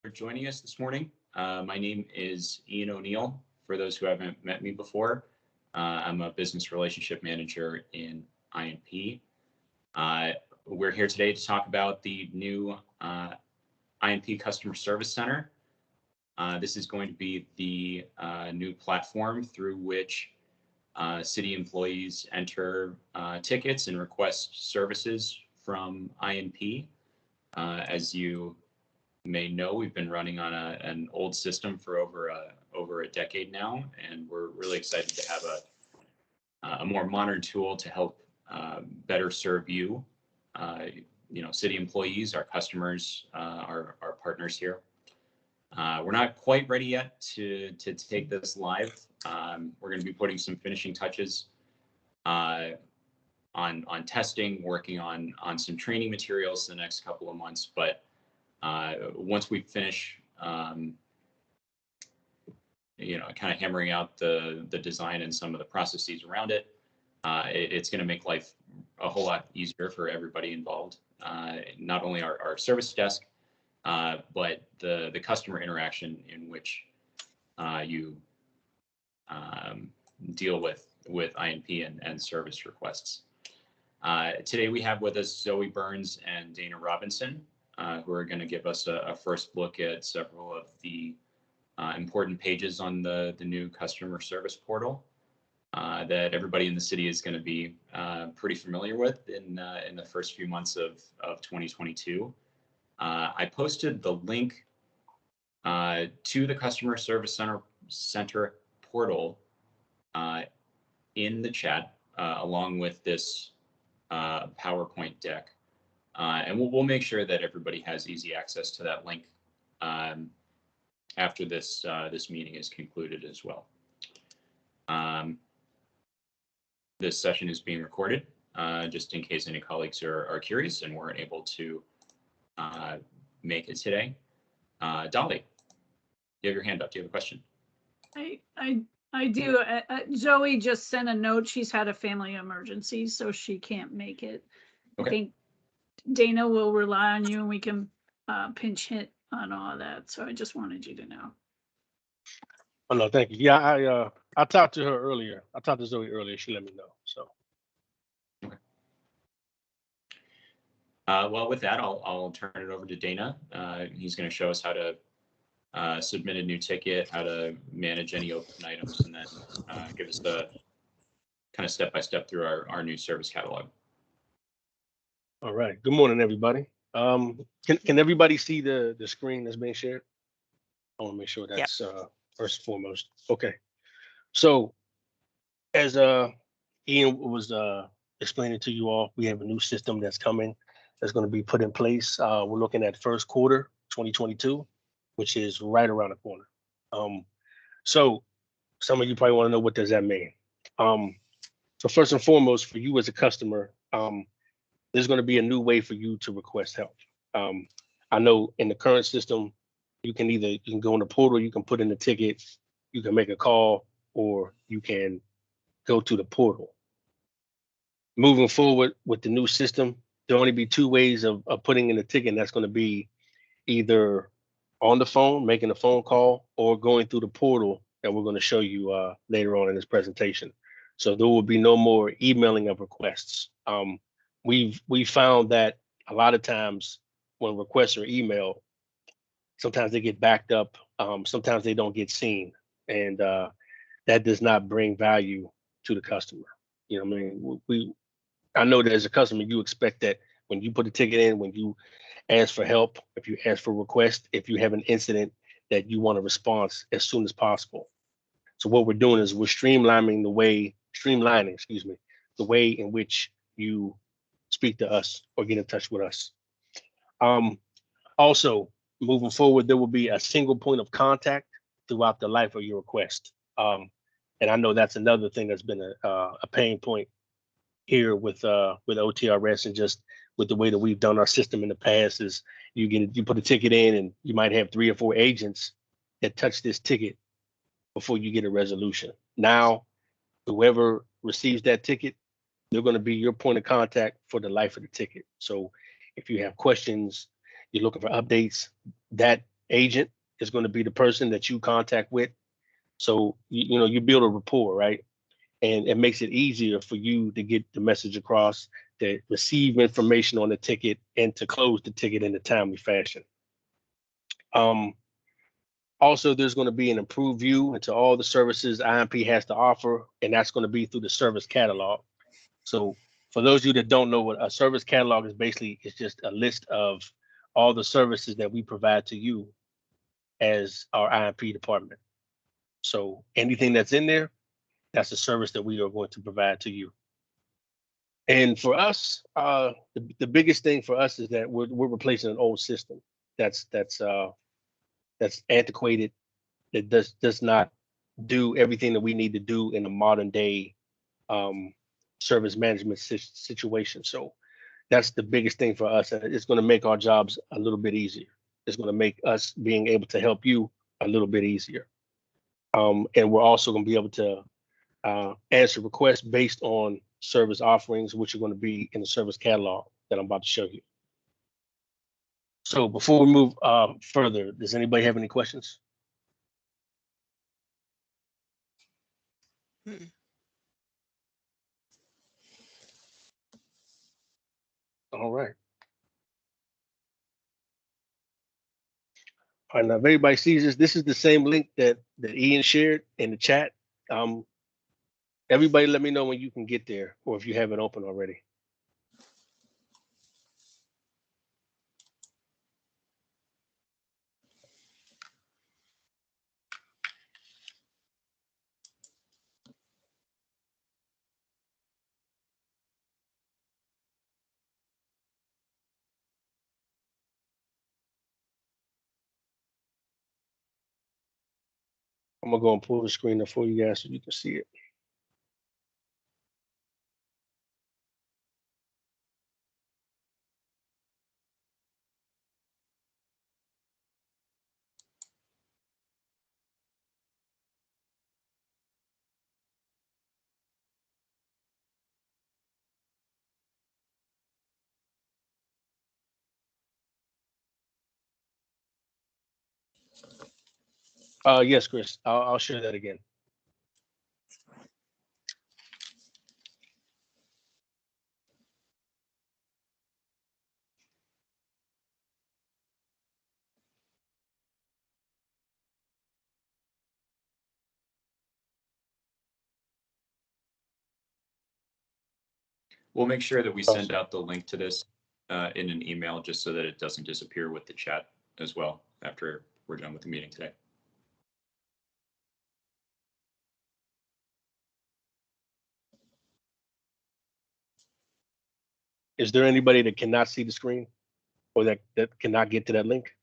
joining us this morning. My name is Ian O'Neill. For those who haven't met me before, I'm a business relationship manager in INP. We're here today to talk about the new INP Customer Service Center. This is going to be the new platform through which city employees enter tickets and request services from INP. As you may know, we've been running on an old system for over a decade now, and we're really excited to have a more modern tool to help better serve you, city employees, our customers, our partners here. We're not quite ready yet to take this live. We're going to be putting some finishing touches on testing, working on some training materials the next couple of months. But once we finish, kind of hammering out the design and some of the processes around it, it's going to make life a whole lot easier for everybody involved. Not only our service desk, but the customer interaction in which you deal with INP and service requests. Today we have with us Zoe Burns and Dana Robinson, who are going to give us a first look at several of the important pages on the new customer service portal that everybody in the city is going to be pretty familiar with in the first few months of 2022. I posted the link to the Customer Service Center portal in the chat along with this PowerPoint deck. And we'll make sure that everybody has easy access to that link after this meeting is concluded as well. This session is being recorded, just in case any colleagues are curious and weren't able to make it today. Dolly, you have your hand up. Do you have a question? I do. Zoe just sent a note. She's had a family emergency, so she can't make it. Okay. I think Dana will rely on you, and we can pinch hit on all that. So I just wanted you to know. Oh no, thank you. Yeah, I talked to her earlier. I talked to Zoe earlier. She let me know. So. Okay. Well, with that, I'll turn it over to Dana. He's going to show us how to submit a new ticket, how to manage any open items, and then give us the kind of step-by-step through our new service catalog. All right. Good morning, everybody. Can everybody see the screen that's being shared? I want to make sure that's first and foremost. Okay. So as Ian was explaining to you all, we have a new system that's coming that's going to be put in place. We're looking at first quarter 2022, which is right around the corner. So some of you probably want to know, what does that mean? So first and foremost, for you as a customer, there's going to be a new way for you to request help. I know in the current system, you can go in the portal, you can put in the ticket, you can make a call, or you can go to the portal. Moving forward with the new system, there'll only be two ways of putting in the ticket, and that's going to be either on the phone, making a phone call, or going through the portal that we're going to show you later on in this presentation. So there will be no more emailing of requests. We found that a lot of times when requests are emailed, sometimes they get backed up, sometimes they don't get seen, and that does not bring value to the customer. You know what I mean? I know that as a customer, you expect that when you put a ticket in, when you ask for help, if you ask for a request, if you have an incident, that you want a response as soon as possible. So what we're doing is we're streamlining the way in which you speak to us or get in touch with us. Also, moving forward, there will be a single point of contact throughout the life of your request. And I know that's another thing that's been a pain point here with OTRS, and just with the way that we've done our system in the past is you put a ticket in and you might have 3 or 4 agents that touch this ticket before you get a resolution. Now, whoever receives that ticket, they're going to be your point of contact for the life of the ticket. So if you have questions, you're looking for updates, that agent is going to be the person that you contact with. So you build a rapport, right? And it makes it easier for you to get the message across, to receive information on the ticket, and to close the ticket in a timely fashion. Also, there's going to be an improved view into all the services IMP has to offer, and that's going to be through the service catalog. So for those of you that don't know, what a service catalog is, basically, it's just a list of all the services that we provide to you as our IMP department. So anything that's in there, that's a service that we are going to provide to you. And for us, the biggest thing for us is that we're replacing an old system that's antiquated, that does not do everything that we need to do in a modern day service management situation. So that's the biggest thing for us, and it's going to make our jobs a little bit easier. It's going to make us being able to help you a little bit easier. And we're also going to be able to answer requests based on service offerings, which are going to be in the service catalog that I'm about to show you. So before we move further, does anybody have any questions? All right. All right, now if everybody sees this is the same link that Ian shared in the chat. Everybody let me know when you can get there, or if you have it open already. I'm gonna go and pull the screen up for you guys so you can see it. Yes, Chris, I'll share that again. We'll make sure that we send out the link to this in an email, just so that it doesn't disappear with the chat as well after we're done with the meeting today. Is there anybody that cannot see the screen, or that cannot get to that link?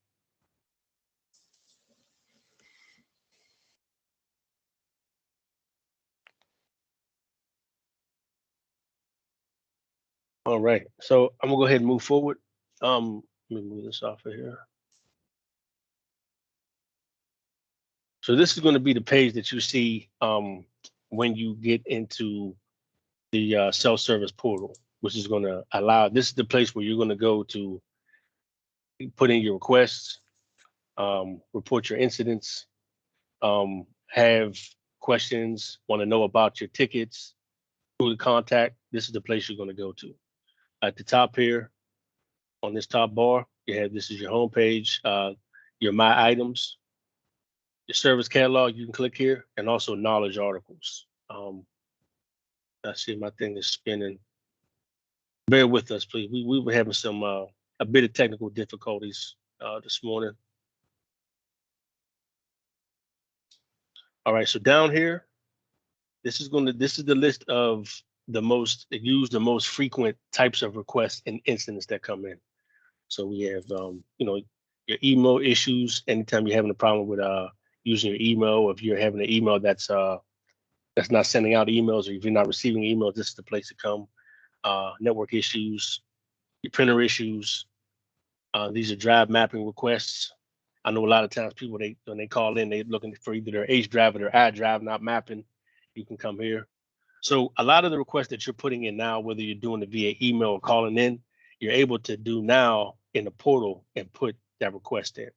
All right, so I'm gonna go ahead and move forward. Let me move this off of here. So this is going to be the page that you see when you get into the self-service portal, which is going to allow, this is the place where you're going to go to put in your requests, report your incidents, have questions, want to know about your tickets, who to contact. This is the place you're going to go to. At the top here, on this top bar, you have, this is your home page, your My Items, your service catalog, you can click here, and also knowledge articles. I see my thing is spinning. Bear with us, please. We were having some a bit of technical difficulties this morning. All right, so down here, this is the list of the most frequent types of requests and incidents that come in. So we have your email issues. Anytime you're having a problem with using your email, or if you're having an email that's not sending out emails, or if you're not receiving emails, this is the place to come. Network issues, your printer issues. These are drive mapping requests. I know a lot of times people, when they call in, they're looking for either their H drive or their I drive not mapping. You can come here. So a lot of the requests that you're putting in now, whether you're doing it via email or calling in, you're able to do now in the portal and put that request in.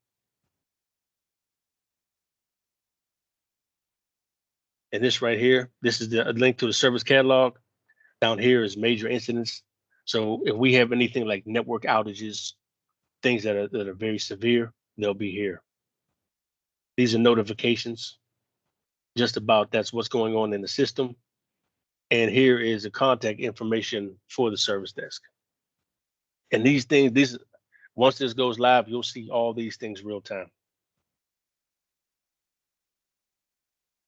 And this right here, this is the a link to the service catalog. Down here is major incidents. So if we have anything like network outages, things that are very severe, they'll be here. These are notifications, just about that's what's going on in the system. And here is the contact information for the service desk. And these things, once this goes live, you'll see all these things real time.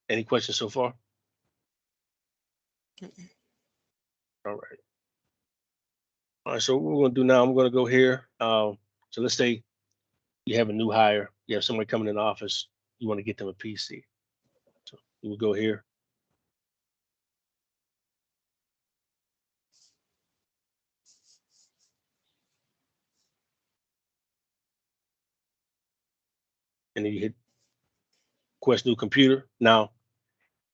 Any questions so far? All right. All right, so what we're gonna do now, I'm gonna go here. So let's say you have a new hire, you have somebody coming in the office, you want to get them a PC. So we'll go here. And then you hit request new computer. Now,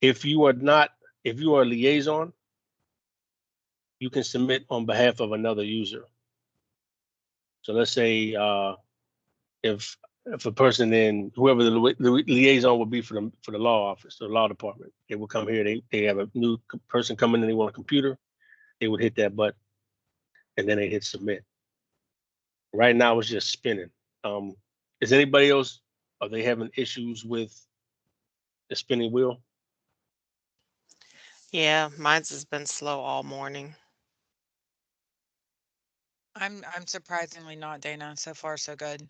if you are a liaison, you can submit on behalf of another user. So let's say if a person in whoever the liaison would be for the law office, the law department, they will come here. They have a new person coming in. They want a computer. They would hit that button, and then they hit submit. Right now it's just spinning. Is anybody else? Are they having issues with the spinning wheel? Yeah, mine's has been slow all morning. I'm surprisingly not, Dana. So far, so good.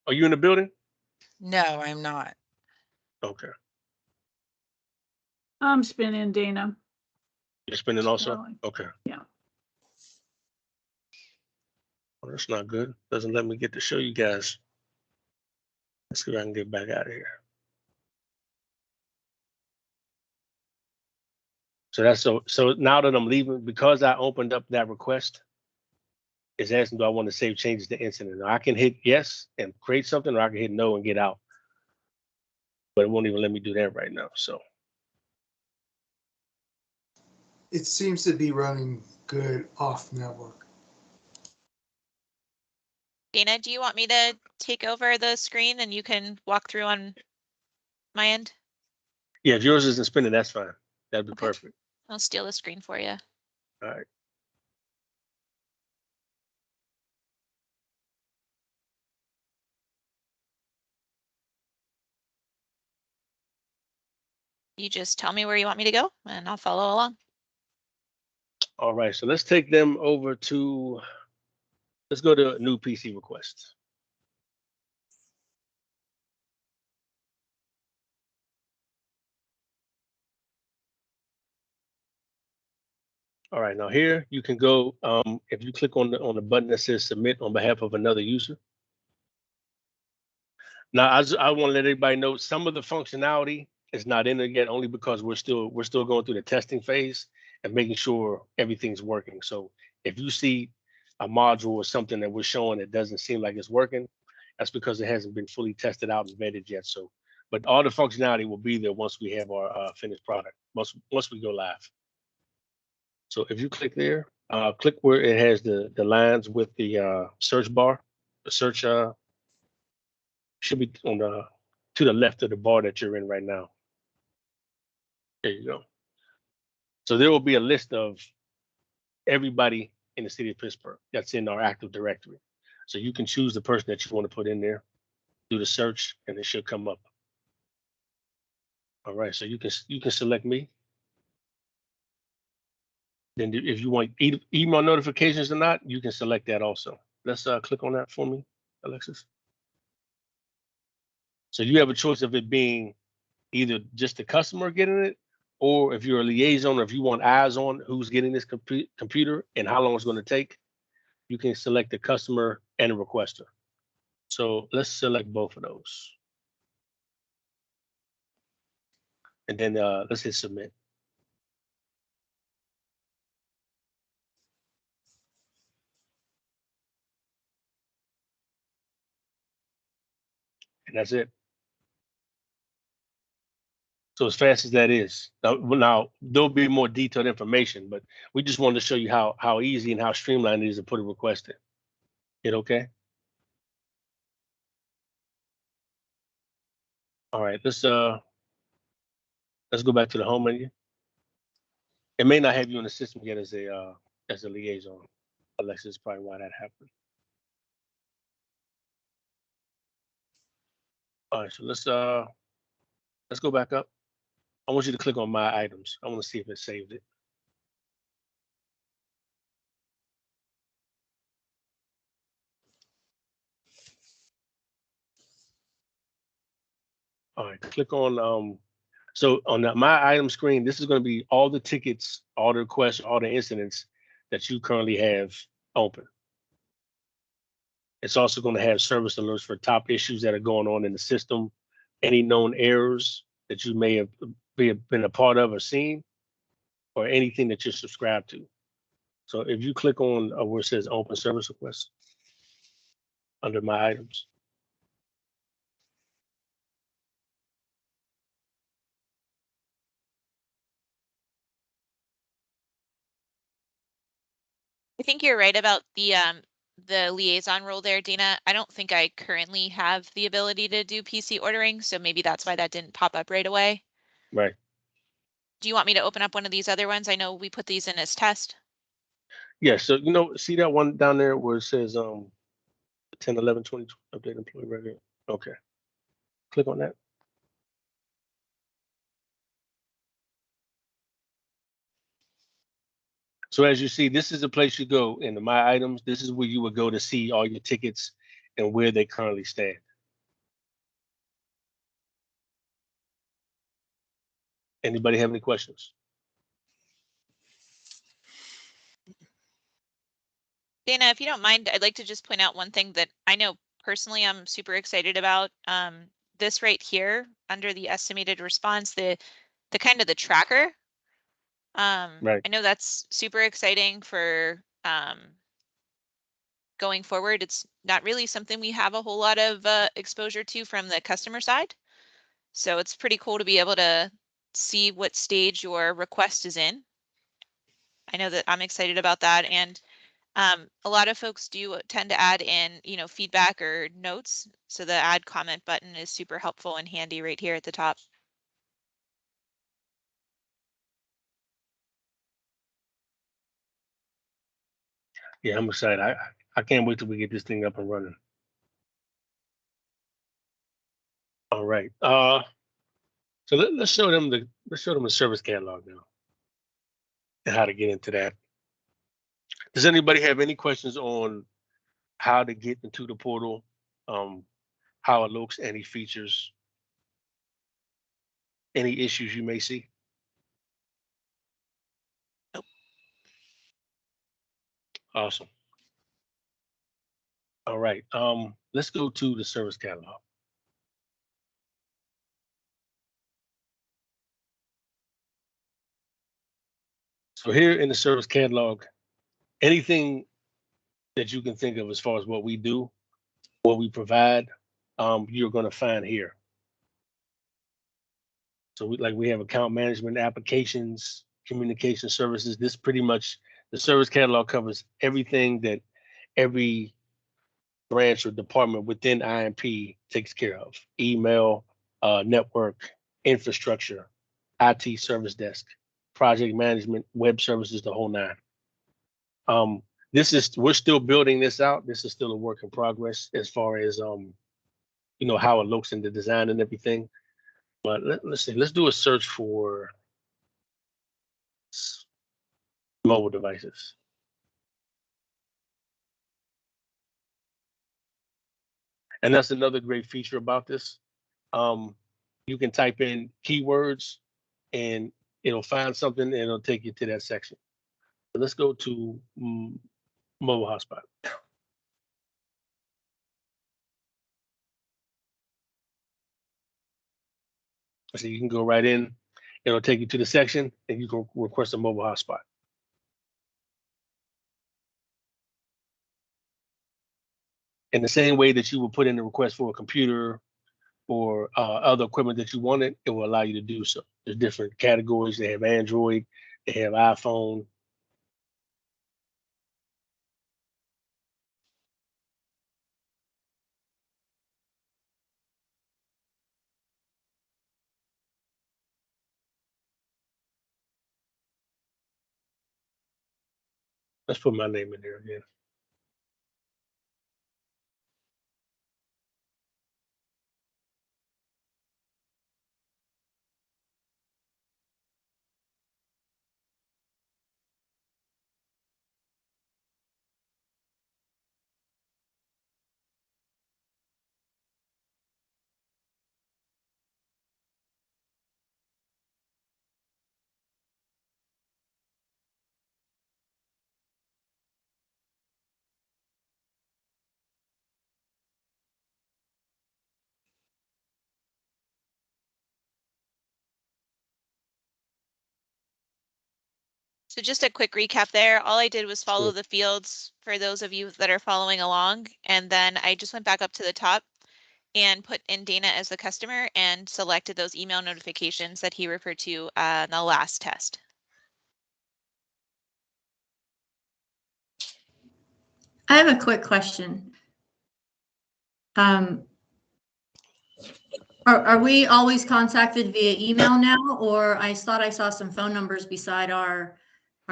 Are you in the building? No, I'm not. Okay, I'm spinning, Dana. you're spinning also. Going. Okay. Yeah. Well, that's not good. Doesn't let me get to show you guys. Let's see if I can get back out of here. So that's so now that I'm leaving, because I opened up that request, it's asking, do I want to save changes to incident? Now, I can hit yes and create something, or I can hit no and get out. But it won't even let me do that right now. So It seems to be running good off network. Dana, do you want me to take over the screen and you can walk through on my end? yeah, if yours isn't spinning, that's fine. That'd be Okay. perfect. I'll steal the screen for you. All right. You just tell me where you want me to go and I'll follow along. All right. So let's take them over to, let's go to new PC requests. All right, now here you can go, if you click on the button that says submit on behalf of another user. Now, I want to let everybody know some of the functionality is not in there yet, only because we're still going through the testing phase and making sure everything's working. So if you see a module or something that we're showing that doesn't seem like it's working, that's because it hasn't been fully tested out and vetted yet. So, but all the functionality will be there once we have our finished product, once we go live. So if you click there, click where it has the lines with the search bar. The search should be on the to the left of the bar that you're in right now. There you go. So there will be a list of everybody in the city of Pittsburgh that's in our Active Directory. So you can choose the person that you want to put in there, do the search, and it should come up. All right, so you can select me. Then if you want email notifications or not, you can select that also. Let's click on that for me, Alexis. So you have a choice of it being either just the customer getting it, or if you're a liaison, or if you want eyes on who's getting this computer and how long it's going to take, you can select the customer and the requester. So let's select both of those. And then let's hit submit. And that's it. So as fast as that is, now there'll be more detailed information, but we just wanted to show you how easy and how streamlined it is to put a request in. It okay? All right, let's Let's go back to the home menu. It may not have you in the system yet as a liaison. Alexa is probably why that happened. All right, so let's go back up. I want you to click on my items. I want to see if it saved it. All right, click on so on the my item screen, this is going to be all the tickets, all the requests, all the incidents that you currently have open. It's also going to have service alerts for top issues that are going on in the system, any known errors that you may have been a part of or seen, or anything that you're subscribed to. So if you click on where it says open service requests under my items. I think you're right about the liaison role there, Dana. I don't think I currently have the ability to do PC ordering, so maybe that's why that didn't pop up right away. Right. Do you want me to open up one of these other ones? I know we put these in as test. Yeah, so see that one down there where it says 10, 11, 20 update employee record. Okay. Click on that. So as you see, this is the place you go into my items. This is where you would go to see all your tickets and where they currently stand. Anybody have any questions? Dana, if you don't mind, I'd like to just point out one thing that I know personally I'm super excited about. This right here under the estimated response, the kind of the tracker. Right. I know that's super exciting for going forward. It's not really something we have a whole lot of exposure to from the customer side. So it's pretty cool to be able to see what stage your request is in. I know that I'm excited about that. And a lot of folks do tend to add in, feedback or notes. So the add comment button is super helpful and handy right here at the top. Yeah, I'm excited. I can't wait till we get this thing up and running. All right. So let's show them the service catalog now and how to get into that. Does anybody have any questions on how to get into the portal, how it looks, any features, any issues you may see? Nope. Awesome. All right. Let's go to the service catalog. So here in the service catalog, anything that you can think of as far as what we do, what we provide, you're going to find here. So we have account management applications, communication services. This pretty much, the service catalog covers everything that every branch or department within IMP takes care of. Email, network, infrastructure, IT service desk, project management, web services, the whole nine. We're still building this out. This is still a work in progress as far as how it looks in the design and everything. But let's see. Let's do a search for mobile devices. And that's another great feature about this. You can type in keywords and it'll find something and it'll take you to that section. So let's go to mobile hotspot. So you can go right in, it'll take you to the section and you can request a mobile hotspot. In the same way that you will put in a request for a computer or other equipment that you wanted, it will allow you to do so. There's different categories. They have Android, they have iPhone. Let's put my name in there again. So just a quick recap there. All I did was follow Sure. the fields for those of you that are following along. And then I just went back up to the top and put in Dana as the customer and selected those email notifications that he referred to in the last test. I have a quick question. Are we always contacted via email now, or I thought I saw some phone numbers beside our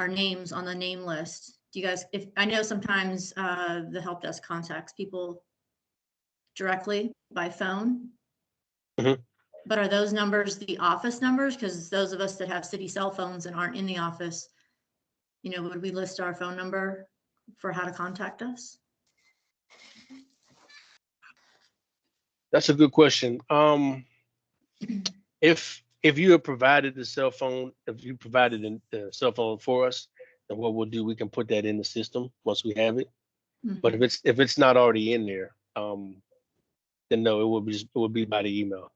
names on the name list? Do you guys, if I know sometimes the help desk contacts people directly by phone. Mhm. But are those numbers the office numbers? Because those of us that have city cell phones and aren't in the office, you know, would we list our phone number for how to contact us? That's a good question. If you have provided the cell phone, if you provided the cell phone for us, then what we'll do, we can put that in the system once we have it. But if it's not already in there, then no, it will be by the email.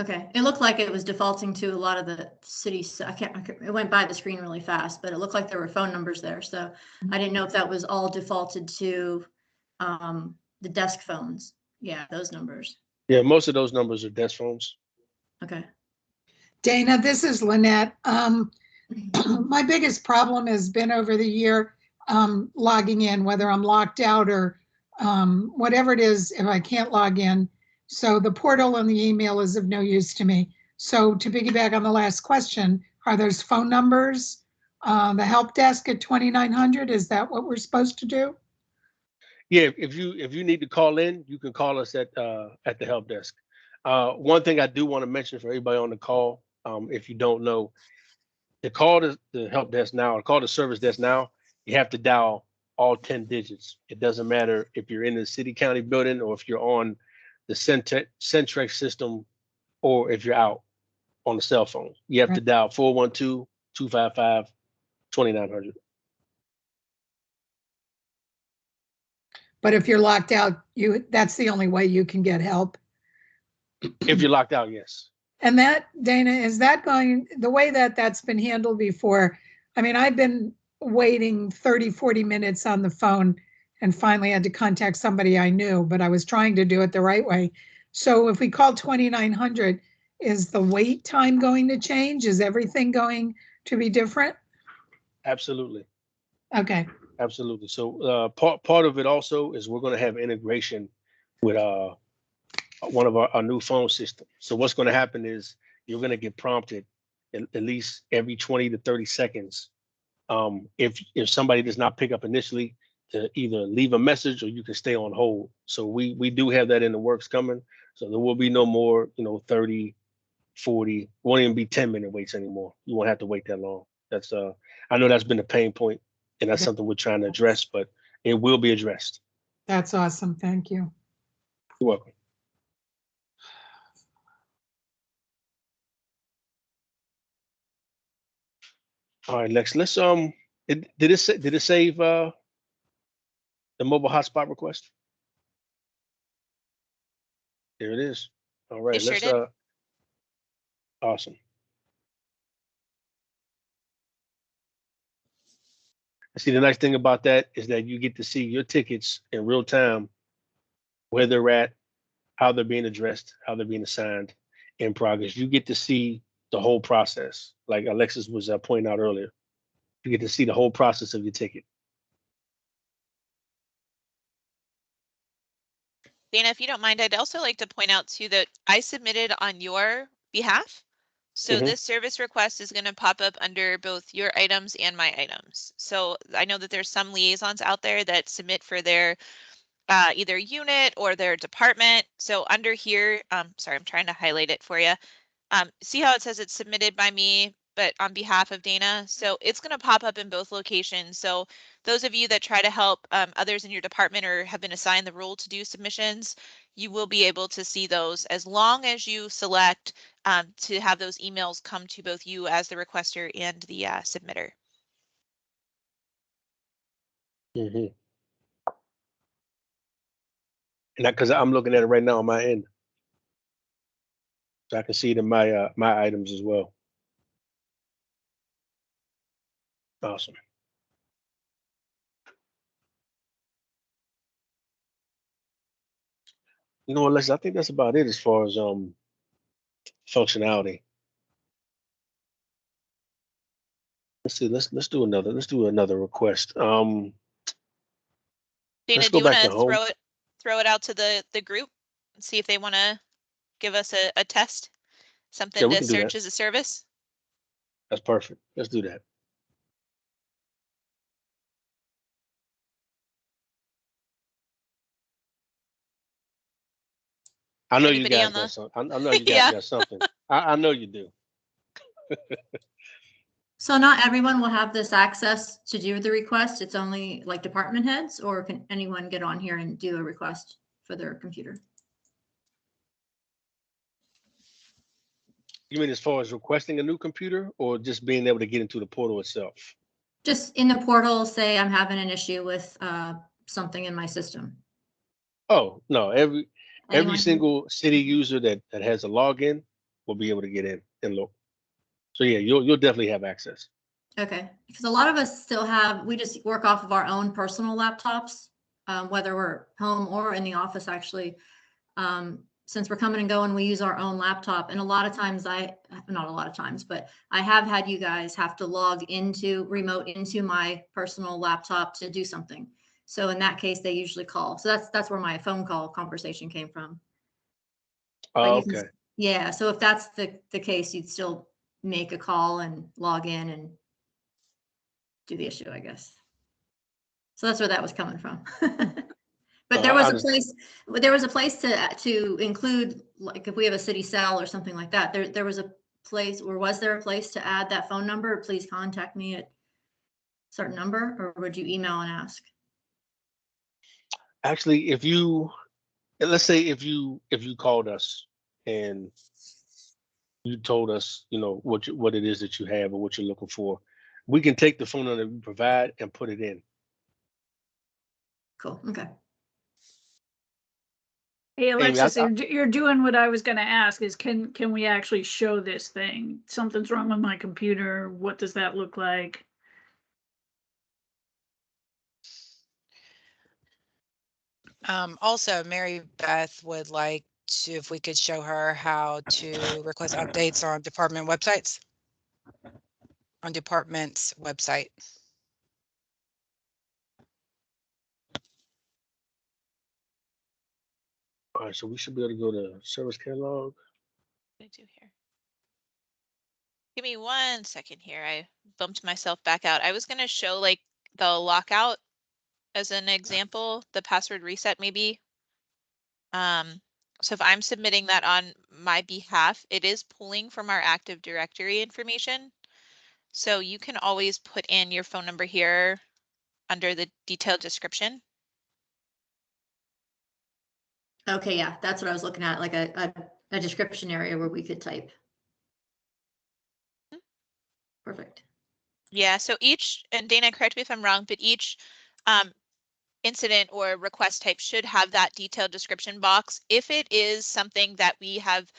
Okay, it looked like it was defaulting to a lot of the cities. It went by the screen really fast, but it looked like there were phone numbers there. So I didn't know if that was all defaulted to the desk phones. Yeah, those numbers. Yeah, most of those numbers are desk phones. Okay. Dana, this is Lynette. My biggest problem has been over the year logging in, whether I'm locked out or whatever it is, if I can't log in. So the portal and the email is of no use to me. So to piggyback on the last question, are those phone numbers, the help desk at 2900? Is that what we're supposed to do? Yeah, if you need to call in, you can call us at the help desk. One thing I do want to mention for everybody on the call, if you don't know, to call the help desk now or call the service desk now, you have to dial all 10 digits. It doesn't matter if you're in the city county building or if you're on the Centrex system or if you're out on the cell phone. You have to dial 412-255-2900. But if you're locked out, that's the only way you can get help. If you're locked out, yes. And that, Dana, is that going the way that that's been handled before? I mean, I've been waiting 30, 40 minutes on the phone and finally had to contact somebody I knew, but I was trying to do it the right way. So if we call 2900, is the wait time going to change? Is everything going to be different? Absolutely. Okay. Absolutely. So part of it also is we're going to have integration with one of our new phone systems. So what's going to happen is you're going to get prompted at least every 20 to 30 seconds. If somebody does not pick up initially, to either leave a message or you can stay on hold. So we do have that in the works coming. So there will be no more, 30, 40, won't even be 10-minute waits anymore. You won't have to wait that long. That's I know that's been a pain point and that's something we're trying to address, but it will be addressed. That's awesome. Thank you. You're welcome. All right, Lex, let's did it save the mobile hotspot request? There it is. All right, It sure let's did. Awesome. See, the nice thing about that is that you get to see your tickets in real time, where they're at, how they're being addressed, how they're being assigned, in progress. You get to see the whole process, like Alexis was pointing out earlier. You get to see the whole process of your ticket. Dana, if you don't mind, I'd also like to point out too that I submitted on your behalf. So Mhm. this service request is going to pop up under both your items and my items. So I know that there's some liaisons out there that submit for their either unit or their department. So under here, sorry, I'm trying to highlight it for you. See how it says it's submitted by me, but on behalf of Dana. So it's going to pop up in both locations. So those of you that try to help others in your department or have been assigned the role to do submissions, you will be able to see those as long as you select to have those emails come to both you as the requester and the submitter. Mhm. And because I'm looking at it right now on my end, so I can see it in my my items as well. Awesome. You know what, Leslie, I think that's about it as far as functionality. Let's see, let's do another request. Dana, Let's do go you want back to to home. throw it out to the group and see if they want to give us a test, Yeah, something we to can do that. search as a service? That's perfect. Let's do that. I know you Anybody guys on got the? something. I know you guys Yeah. got something. I know you do. So not everyone will have this access to do the request. It's only like department heads, or can anyone get on here and do a request for their computer? You mean as far as requesting a new computer or just being able to get into the portal itself? Just in the portal, say I'm having an issue with something in my system. Oh, no, every Anyone can- single city user that has a login will be able to get in and look. So yeah, you'll definitely have access. Okay, because a lot of us still have, we just work off of our own personal laptops, whether we're home or in the office, actually. Since we're coming and going, we use our own laptop. And a lot of times not a lot of times, but I have had you guys have to remote into my personal laptop to do something. So in that case, they usually call. So that's where my phone call conversation came from. But Oh, you can- okay. Yeah, so if that's the case, you'd still make a call and log in and do the issue, I guess. So that's where that was coming from. But there was a place to include, like if we have a city cell or something like that, there was a place, or was there a place to add that phone number? Please contact me at certain number, or would you email and ask? Actually, let's say if you called us and you told us, you know, what it is that you have or what you're looking for, we can take the phone number that we provide and put it in. Cool, okay. Hey, Amy, Alexis, you're doing what I was gonna ask is can we actually show this thing? Something's wrong with my computer. What does that look like? Also, Mary Beth would like to, if we could show her how to request updates on department websites. On department's website. All right, so we should be able to go to service catalog. What do I do here? Give me 1 second here. I bumped myself back out. I was going to show like the lockout as an example, the password reset maybe. So if I'm submitting that on my behalf, it is pulling from our Active Directory information. So you can always put in your phone number here under the detailed description. Okay, yeah, that's what I was looking at, like a description area where we could type. Perfect. Yeah, so each, and Dana, correct me if I'm wrong, but each incident or request type should have that detailed description box. If it is something that we have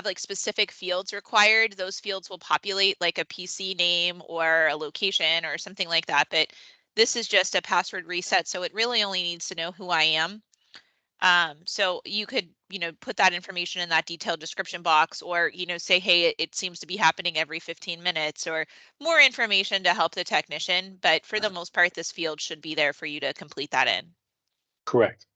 like specific fields required, those fields will populate like a PC name or a location or something like that. But this is just a password reset, so it really only needs to know who I am. So you could, put that information in that detailed description box, or, say, hey, it seems to be happening every 15 minutes, or more information to help the technician. But for the most part, this field should be there for you to complete that in. Correct.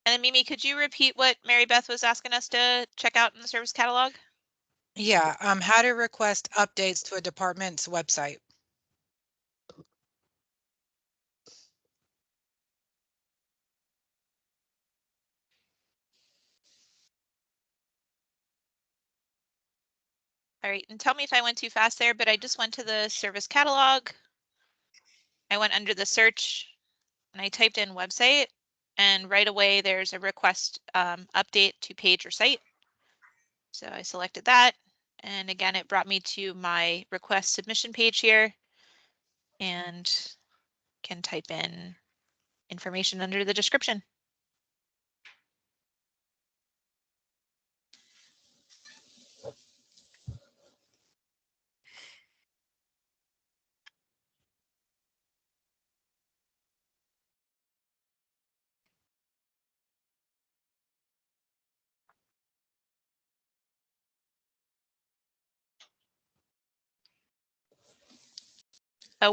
And then Mimi, could you repeat what Mary Beth was asking us to check out in the service catalog? Yeah, how to request updates to a department's website. All right, and tell me if I went too fast there, but I just went to the service catalog. I went under the search and I typed in website, and right away there's a request update to page or site. So I selected that, and again it brought me to my request submission page here, and can type in information under the description.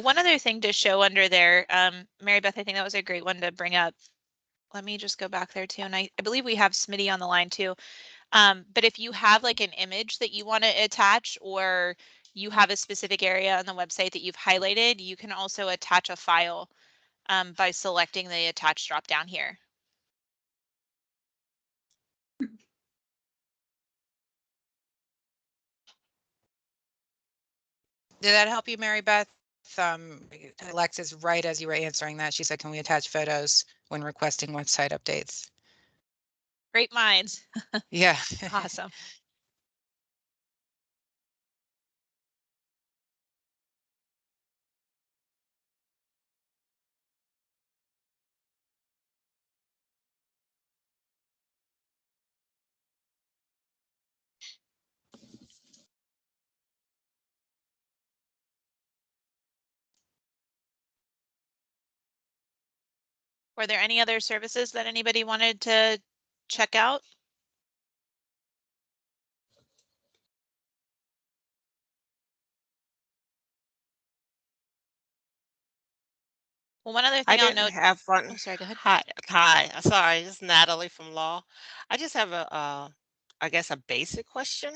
One other thing to show under there, Mary Beth, I think that was a great one to bring up. Let me just go back there too. And I believe we have Smitty on the line too. But if you have like an image that you want to attach, or you have a specific area on the website that you've highlighted, you can also attach a file by selecting the attach drop down here. Did that help you, Mary Beth? Alexis, right as you were answering that, she said, can we attach photos when requesting website updates? Great minds. Yeah. Awesome. Were there any other services that anybody wanted to check out? Well, one other I thing I'll didn't note. have one. Oh, sorry, go ahead. Hi. Sorry, it's Natalie from Law. I just have I guess a basic question.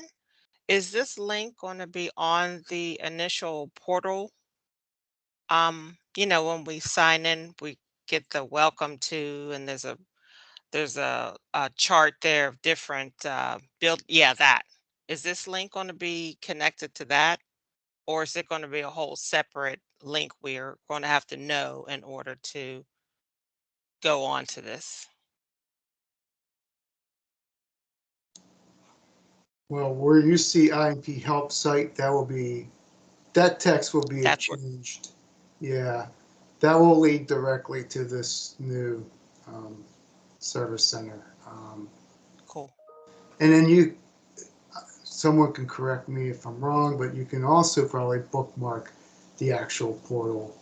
Is this link going to be on the initial portal? When we sign in, we get the welcome to, and there's a chart there of different build. Yeah, that. Is this link going to be connected to that? Or is it going to be a whole separate link we're going to have to know in order to go on to this? Well, where you see IMP help site, that text will be That's what. changed. Yeah, that will lead directly to this new service center. Cool. And then someone can correct me if I'm wrong, but you can also probably bookmark the actual portal,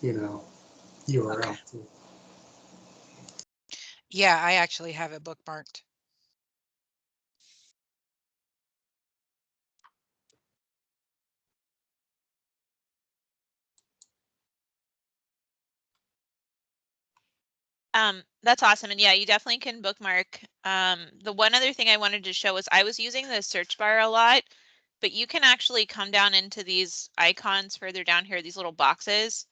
URL Okay. too. Yeah, I actually have it bookmarked. That's awesome. And yeah, you definitely can bookmark. The one other thing I wanted to show was I was using the search bar a lot, but you can actually come down into these icons further down here, these little boxes,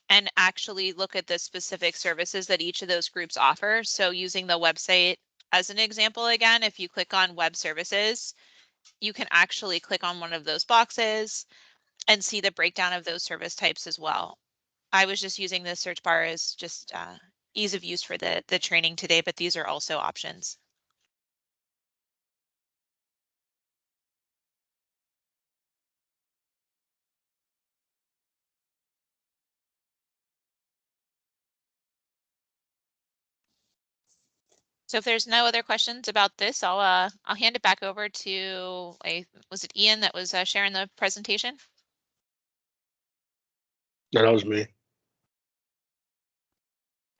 and actually look at the specific services that each of those groups offer. So using the website as an example, again, if you click on web services, you can actually click on one of those boxes and see the breakdown of those service types as well. I was just using the search bar as just ease of use for the training today, but these are also options. So if there's no other questions about this, I'll hand it back over to was it Ian that was sharing the presentation? No, that was me.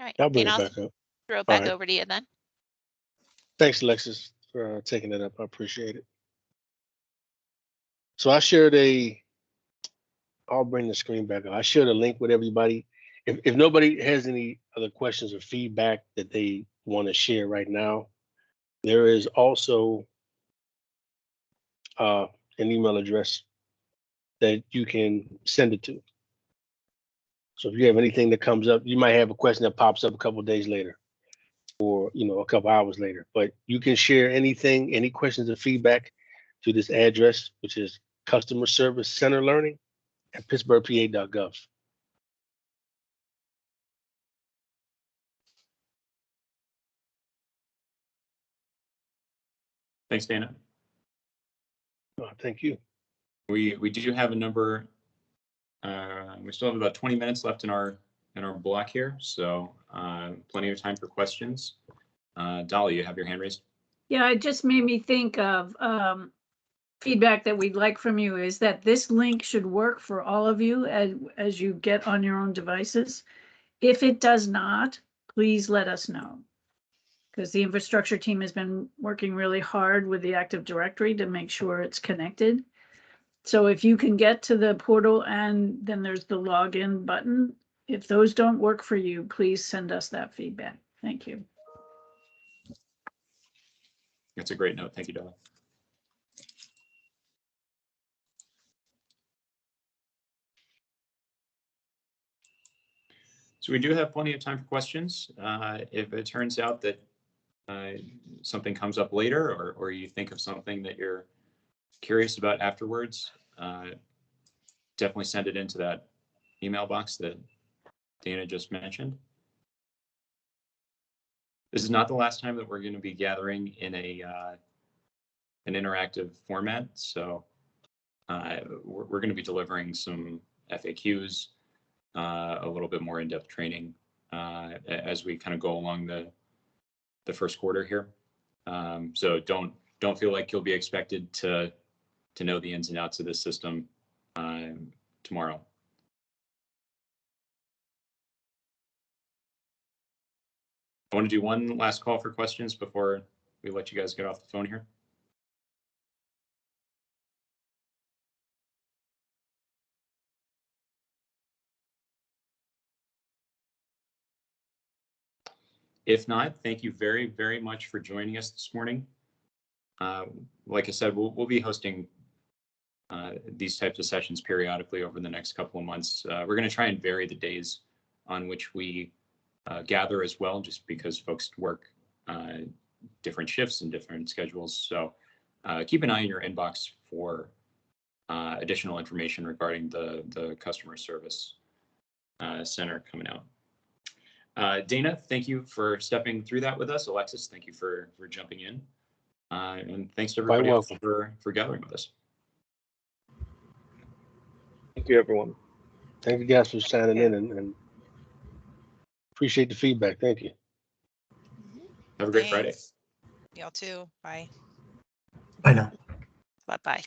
All right, I'll bring Dana, it I'll back up. throw it All back right. over to you then. Thanks, Alexis, for taking it up. I appreciate it. So I'll bring the screen back up. I shared a link with everybody. If nobody has any other questions or feedback that they want to share right now. There is also an email address that you can send it to. So if you have anything that comes up, you might have a question that pops up a couple of days later, or a couple hours later. But you can share anything, any questions or feedback to this address, which is Customer Service Center Learning at pittsburghpa.gov. Thanks, Dana. Thank you. We do have a number. We still have about 20 minutes left in our block here, so plenty of time for questions. Dolly, you have your hand raised. Yeah, it just made me think of feedback that we'd like from you is that this link should work for all of you as you get on your own devices. If it does not, please let us know. Because the infrastructure team has been working really hard with the Active Directory to make sure it's connected. So if you can get to the portal and then there's the login button, if those don't work for you, please send us that feedback. Thank you. That's a great note. Thank you, Dolly. So we do have plenty of time for questions. If it turns out that something comes up later, or you think of something that you're curious about afterwards, definitely send it into that email box that Dana just mentioned. This is not the last time that we're going to be gathering in an interactive format. So we're going to be delivering some FAQs, a little bit more in-depth training as we kind of go along the first quarter here. So don't feel like you'll be expected to know the ins and outs of this system tomorrow. I want to do one last call for questions before we let you guys get off the phone here. If not, thank you very, very much for joining us this morning. Like I said, we'll be hosting these types of sessions periodically over the next couple of months. We're going to try and vary the days on which we gather as well, just because folks work different shifts and different schedules. So keep an eye on your inbox for additional information regarding the customer service center coming out. Dana, thank you for stepping through that with us. Alexis, thank you for jumping in. And thanks to everybody else for gathering with us. Thank you, everyone. Thank you guys for signing in and appreciate the feedback. Thank you. Have a great Friday. Y'all too. Bye. I know. Bye-bye.